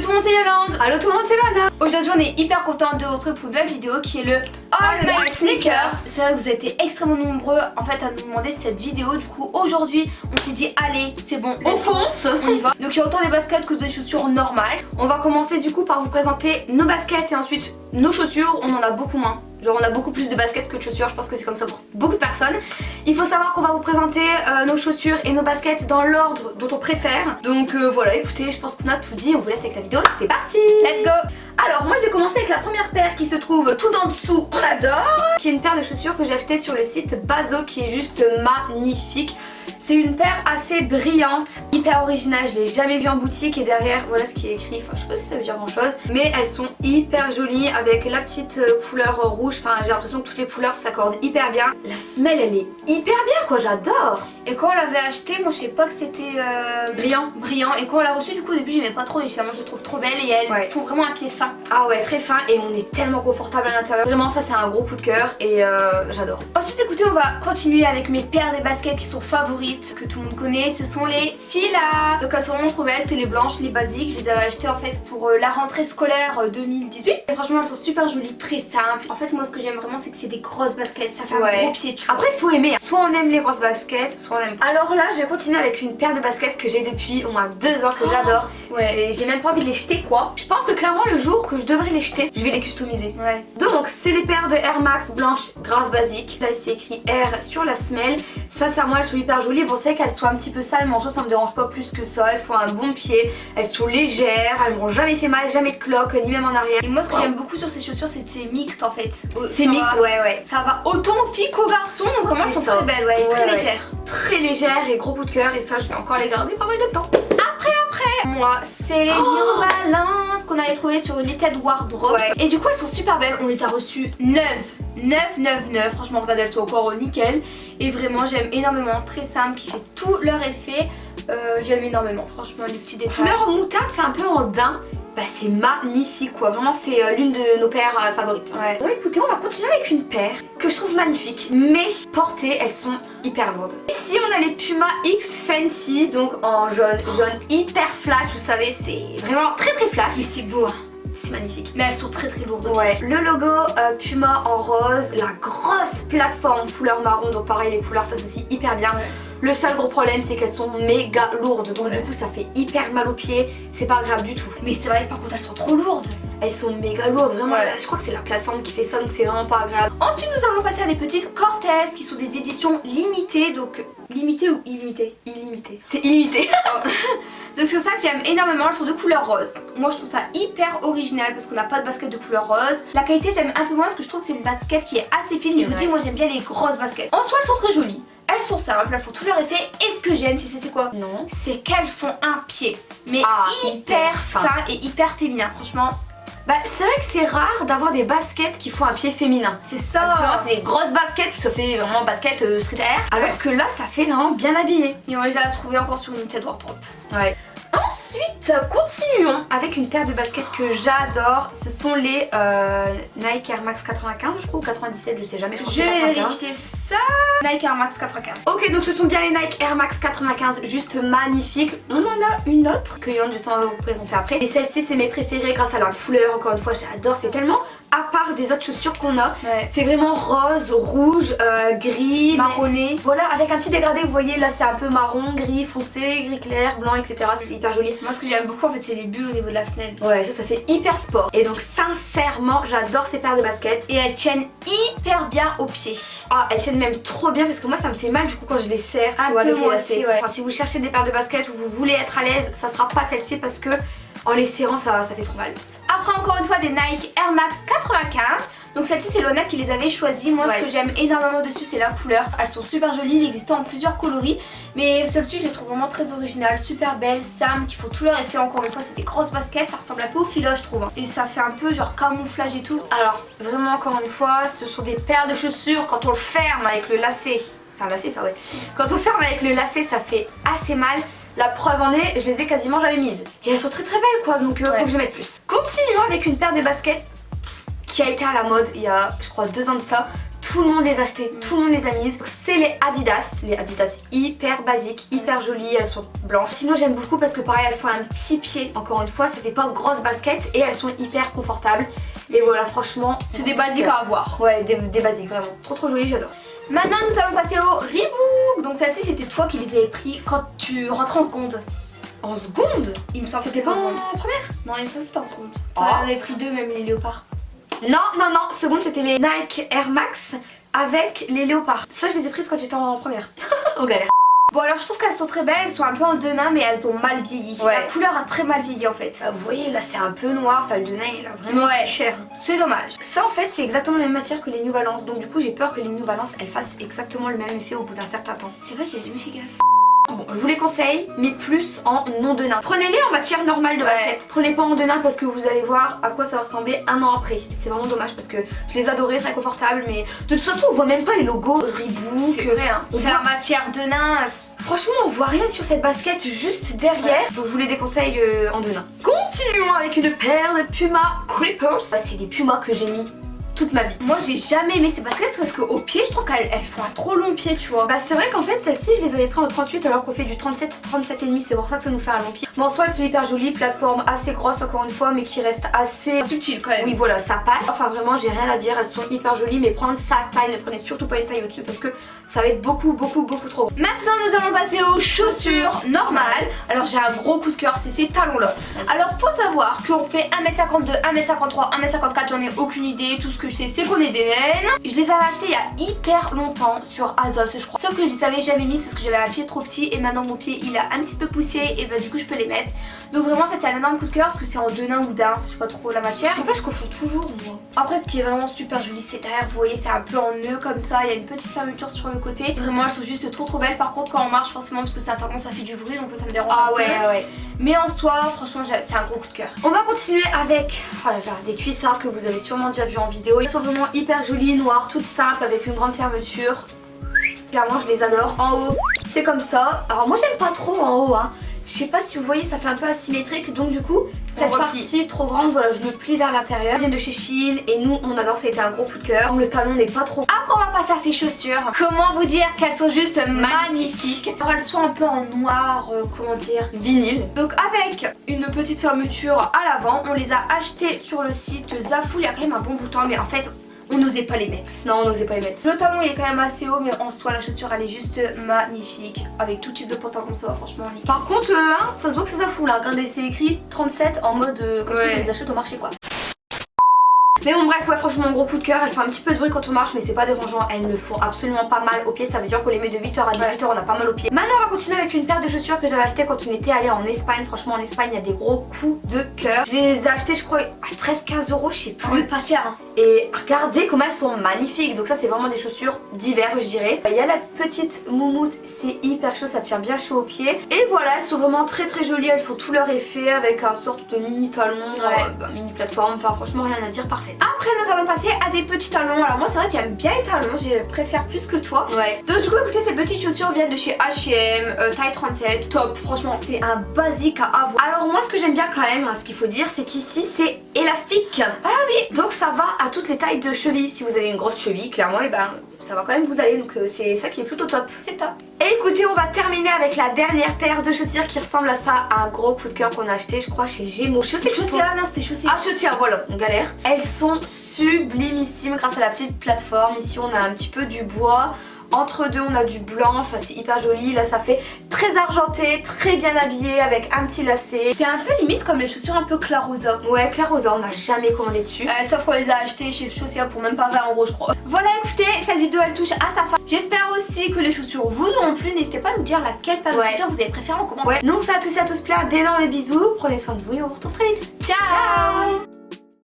tout le monde, c'est Yolande. Allo tout le monde, c'est Loana. Aujourd'hui on est hyper contente de vous retrouver pour une nouvelle vidéo qui est le All Night Sneakers. C'est vrai que vous avez été extrêmement nombreux en fait à nous demander cette vidéo. Du coup aujourd'hui on s'est dit allez c'est bon, on fonce, on y va. Donc il y a autant des baskets que des chaussures normales. On va commencer du coup par vous présenter nos baskets et ensuite nos chaussures. On en a beaucoup moins. Genre on a beaucoup plus de baskets que de chaussures, je pense que c'est comme ça pour beaucoup de personnes. Il faut savoir qu'on va vous présenter nos chaussures et nos baskets dans l'ordre dont on préfère. Donc voilà, écoutez, je pense qu'on a tout dit, on vous laisse avec la vidéo, c'est parti. Let's go. Alors moi j'ai commencé avec la première paire qui se trouve tout en dessous, on adore, qui est une paire de chaussures que j'ai achetée sur le site Bazo qui est juste magnifique. C'est une paire assez brillante, hyper originale, je l'ai jamais vue en boutique et derrière voilà ce qui est écrit, enfin je sais pas si ça veut dire grand chose, mais elles sont hyper jolies avec la petite couleur rouge, enfin j'ai l'impression que toutes les couleurs s'accordent hyper bien. La semelle elle est hyper bien quoi, j'adore. Et quand on l'avait acheté, moi je sais pas que c'était brillant et quand on l'a reçu du coup au début j'aimais pas trop mais finalement je les trouve trop belles et elles font vraiment un pied fin. Ah ouais très fin et on est tellement confortable à l'intérieur, vraiment ça c'est un gros coup de cœur et j'adore. Ensuite écoutez on va continuer avec mes paires de baskets qui sont favorites que tout le monde connaît, ce sont les Fila. Donc elles sont vraiment trop belles, c'est les blanches, les basiques. Je les avais achetées en fait pour la rentrée scolaire 2018. Et franchement elles sont super jolies, très simples. En fait moi ce que j'aime vraiment c'est que c'est des grosses baskets, ça fait un gros pied. Après il faut aimer, soit on aime les grosses baskets, soit on aime pas. Alors là je vais continuer avec une paire de baskets que j'ai depuis au moins 2 ans, que j'adore. J'ai même pas envie de les jeter quoi. Je pense que clairement le jour que je devrais les jeter, je vais les customiser. Donc c'est les paires de Air Max blanches grave basiques. Là c'est écrit Air sur la semelle. Ça moi elles sont hyper jolies. Bon c'est qu'elles soient un petit peu sales mais en soi ça me dérange pas plus que ça. Elles font un bon pied, elles sont légères, elles m'ont jamais fait mal, jamais de cloque ni même en arrière. Et moi ce que j'aime beaucoup sur ces chaussures c'est que c'est mixte en fait. C'est mixte ouais. Ça va autant aux filles qu'aux garçons donc vraiment elles sont très belles très légères. Très légères et gros coup de cœur et ça je vais encore les garder pas mal de temps. Après moi c'est les New Balance qu'on avait trouvé sur une Little Wardrobe et du coup elles sont super belles, on les a reçues neuves. 9,99, franchement regardez elles sont encore nickel et vraiment j'aime énormément, très simple qui fait tout leur effet, j'aime énormément franchement les petits détails. Couleur moutarde c'est un peu en daim, bah c'est magnifique quoi, vraiment c'est l'une de nos paires favorites. Bon écoutez on va continuer avec une paire que je trouve magnifique mais portées elles sont hyper lourdes. Ici on a les Puma X Fenty donc en jaune hyper flash, vous savez c'est vraiment très flash mais c'est beau hein. C'est magnifique. Mais elles sont très lourdes. Le logo Puma en rose, la grosse plateforme couleur marron, donc pareil les couleurs s'associent hyper bien. Le seul gros problème c'est qu'elles sont méga lourdes, donc du coup ça fait hyper mal aux pieds, c'est pas agréable du tout. Mais c'est vrai que par contre elles sont trop lourdes. Elles sont méga lourdes, vraiment. Je crois que c'est la plateforme qui fait ça, donc c'est vraiment pas agréable. Ensuite nous allons passer à des petites Cortez qui sont des éditions limitées, donc limitées ou illimitées? Illimitées. C'est illimité. Donc c'est pour ça que j'aime énormément, elles sont de couleur rose. Moi je trouve ça hyper original parce qu'on n'a pas de basket de couleur rose. La qualité j'aime un peu moins parce que je trouve que c'est une basket qui est assez fine. Je vous dis moi j'aime bien les grosses baskets. En soi elles sont très jolies. Elles sont simples, elles font tout leur effet et ce que j'aime, tu sais c'est quoi? Non. C'est qu'elles font un pied, mais hyper fin et hyper féminin, franchement. Bah c'est vrai que c'est rare d'avoir des baskets qui font un pied féminin. C'est ça. C'est des grosses baskets où ça fait vraiment basket street air. Alors que là ça fait vraiment bien habillé. Et on les a trouvées encore sur une Little Wardrobe. Ensuite, continuons avec une paire de baskets que j'adore. Ce sont les Nike Air Max 95, je crois, ou 97, je sais jamais. Je vais vérifier ça. Nike Air Max 95. Ok, donc ce sont bien les Nike Air Max 95, juste magnifiques. On en a une autre que Yolande justement va vous présenter après. Et celle-ci, c'est mes préférées grâce à la couleur. Encore une fois, j'adore. C'est tellement à part des autres chaussures qu'on a. C'est vraiment rose, rouge, gris, marronné. Voilà, avec un petit dégradé, vous voyez, là c'est un peu marron, gris foncé, gris clair, blanc, etc. C'est hyper joli. Moi ce que j'aime beaucoup en fait c'est les bulles au niveau de la semelle. Ouais, ça fait hyper sport. Et donc sincèrement j'adore ces paires de baskets. Et elles tiennent hyper bien aux pieds. Ah elles tiennent même trop bien parce que moi ça me fait mal du coup quand je les serre. Un peu moi aussi, Enfin, si vous cherchez des paires de baskets où vous voulez être à l'aise, ça sera pas celle-ci parce que en les serrant ça fait trop mal. Après encore une fois des Nike Air Max 95. Donc celle-ci c'est Loana qui les avait choisies. Moi ce que j'aime énormément dessus c'est la couleur. Elles sont super jolies, il existe en plusieurs coloris. Mais celle-ci je les trouve vraiment très originales, super belles, simples, qui font tout leur effet. Encore une fois c'est des grosses baskets, ça ressemble un peu au filo je trouve. Et ça fait un peu genre camouflage et tout. Alors vraiment encore une fois ce sont des paires de chaussures quand on le ferme avec le lacet. C'est un lacet ça Quand on ferme avec le lacet ça fait assez mal. La preuve en est, je les ai quasiment jamais mises. Et elles sont très belles quoi, donc faut que je mette plus. Continuons avec une paire de baskets qui a été à la mode il y a je crois 2 ans de ça. tout le monde les a achetées, tout le monde les a mises. C'est les Adidas hyper basiques, hyper jolies, elles sont blanches. Sinon j'aime beaucoup parce que pareil elles font un petit pied, encore une fois ça fait pas grosse basket et elles sont hyper confortables. Et voilà franchement c'est des basiques à avoir. Ouais des basiques vraiment, trop jolies, j'adore. Maintenant nous allons passer au Reebok. Donc celle-ci c'était toi qui les avais pris quand tu rentrais en seconde. En seconde? Il me semble que c'était pas en première. Non il me semble que c'était en seconde. Oh. On avait pris deux, même les léopards. Non, seconde c'était les Nike Air Max avec les léopards. Ça je les ai prises quand j'étais en première. On galère. Bon alors je trouve qu'elles sont très belles, elles sont un peu en denain mais elles ont mal vieilli. Ouais. La couleur a très mal vieilli en fait. Vous voyez là c'est un peu noir, enfin le denain il a vraiment cher. C'est dommage. Ça en fait c'est exactement la même matière que les New Balance, donc du coup j'ai peur que les New Balance elles fassent exactement le même effet au bout d'un certain temps. C'est vrai j'ai jamais fait gaffe. Bon, je vous les conseille, mais plus en non denain. Prenez-les en matière normale de basket. Prenez pas en denain parce que vous allez voir à quoi ça va ressembler un an après. C'est vraiment dommage parce que je les adorais, très confortables, mais de toute façon on voit même pas les logos Reebok. C'est vrai, hein. C'est la matière denain. Franchement on voit rien sur cette basket juste derrière. Donc je vous les déconseille en denain. Continuons avec une paire de Puma Creepers. C'est des Pumas que j'ai mis toute ma vie. Moi j'ai jamais aimé ces baskets parce qu'au pied je trouve qu'elles font un trop long pied tu vois. Bah c'est vrai qu'en fait celles-ci je les avais pris en 38 alors qu'on fait du 37,5, c'est pour ça que ça nous fait un long pied. Bon en soi elles sont hyper jolies, plateforme assez grosse encore une fois mais qui reste assez subtile quand même. Oui voilà ça passe. Enfin vraiment j'ai rien à dire, elles sont hyper jolies mais prendre sa taille, ne prenez surtout pas une taille au-dessus parce que ça va être beaucoup trop gros. Maintenant nous allons passer aux chaussures normales. Alors j'ai un gros coup de cœur, c'est ces talons là. Alors faut savoir qu'on fait 1m52, 1m53, 1m54, j'en ai aucune idée, tout ce que je sais c'est qu'on est des naines. Je les avais achetés il y a hyper longtemps sur Azos je crois. Sauf que je les avais jamais mises parce que j'avais un pied trop petit et maintenant mon pied il a un petit peu poussé et bah du coup je peux les mettre. Donc vraiment en fait c'est un énorme coup de cœur parce que c'est en denain ou daim, je sais pas trop la matière. Je sais pas, je confonds toujours moi. Après ce qui est vraiment super joli c'est derrière, vous voyez c'est un peu en nœud comme ça, il y a une petite fermeture sur le côté. Vraiment elles sont juste trop belles. Par contre quand on marche forcément parce que c'est un talon ça fait du bruit donc ça me dérange un peu. Ouais. Mais en soi franchement c'est un gros coup de cœur. On va continuer avec des cuissards que vous avez sûrement déjà vu en vidéo. Ils sont vraiment hyper jolies, noires, toutes simples avec une grande fermeture. Clairement je les adore. En haut c'est comme ça. Alors moi j'aime pas trop en haut hein. Je sais pas si vous voyez ça fait un peu asymétrique donc du coup cette partie trop grande voilà je le plie vers l'intérieur. Ils viennent de chez Shein et nous on adore, ça a été un gros coup de cœur. Le talon n'est pas trop. Après on va passer à ces chaussures. Comment vous dire qu'elles sont juste magnifiques. Alors elles sont un peu en noir, comment dire, vinyle. Donc avec une petite fermeture à l'avant. On les a achetées sur le site Zaful. Il y a quand même un bon bouton mais en fait on n'osait pas les mettre. Non on n'osait pas les mettre. Le talon il est quand même assez haut mais en soi la chaussure elle est juste magnifique. Avec tout type de pantalon ça va franchement nickel. Par contre ça se voit que c'est Zaful là. Regardez c'est écrit 37 en mode comme si on les achète au marché quoi. Mais bon bref ouais franchement un gros coup de cœur. Elle fait un petit peu de bruit quand on marche mais c'est pas dérangeant. Elles ne font absolument pas mal aux pieds. Ça veut dire qu'on les met de 8h à 18h on a pas mal aux pieds. Maintenant on va continuer avec une paire de chaussures que j'avais acheté quand on était allé en Espagne. Franchement en Espagne il y a des gros coups de cœur. Je les ai achetées je crois à 13-15 euros, je sais plus. Ouais, pas cher hein. Et regardez comment elles sont magnifiques. Donc ça c'est vraiment des chaussures d'hiver je dirais. Il y a la petite moumoute, c'est hyper chaud, ça tient bien chaud aux pieds. Et voilà elles sont vraiment très jolies. Elles font tout leur effet avec un sorte de mini talon, mini plateforme. Enfin franchement rien à dire, parfait. Après nous allons passer à des petits talons. Alors moi c'est vrai que j'aime bien les talons, je préfère plus que toi. Donc du coup écoutez ces petites chaussures viennent de chez H&M, taille 37, top. Franchement c'est un basique à avoir. Alors moi ce que j'aime bien quand même, ce qu'il faut dire c'est qu'ici c'est élastique. Ah oui. Donc ça va à toutes les tailles de cheville. Si vous avez une grosse cheville clairement et ben ça va quand même vous aller. Donc c'est ça qui est plutôt top. C'est top. Et écoutez on va terminer avec la dernière paire de chaussures qui ressemble à ça. Un gros coup de cœur qu'on a acheté je crois chez Gémeaux. Chaussées non c'était chaussées. Ah chaussées voilà on galère. Elles sont sublimissimes grâce à la petite plateforme. Ici on a un petit peu du bois. Entre deux on a du blanc, enfin c'est hyper joli. Là ça fait très argenté, très bien habillé avec un petit lacet. C'est un peu limite comme les chaussures un peu Clarosa. Ouais Clarosa, on n'a jamais commandé dessus. Sauf qu'on les a achetées chez Chaussea pour même pas 20 € je crois. Voilà écoutez, cette vidéo elle touche à sa fin. J'espère aussi que les chaussures vous ont plu. N'hésitez pas à nous dire laquelle paire de chaussures vous avez préféré en commentaire. Nous on fait à tous et à tous plein d'énormes bisous. Prenez soin de vous et on vous retrouve très vite. Ciao.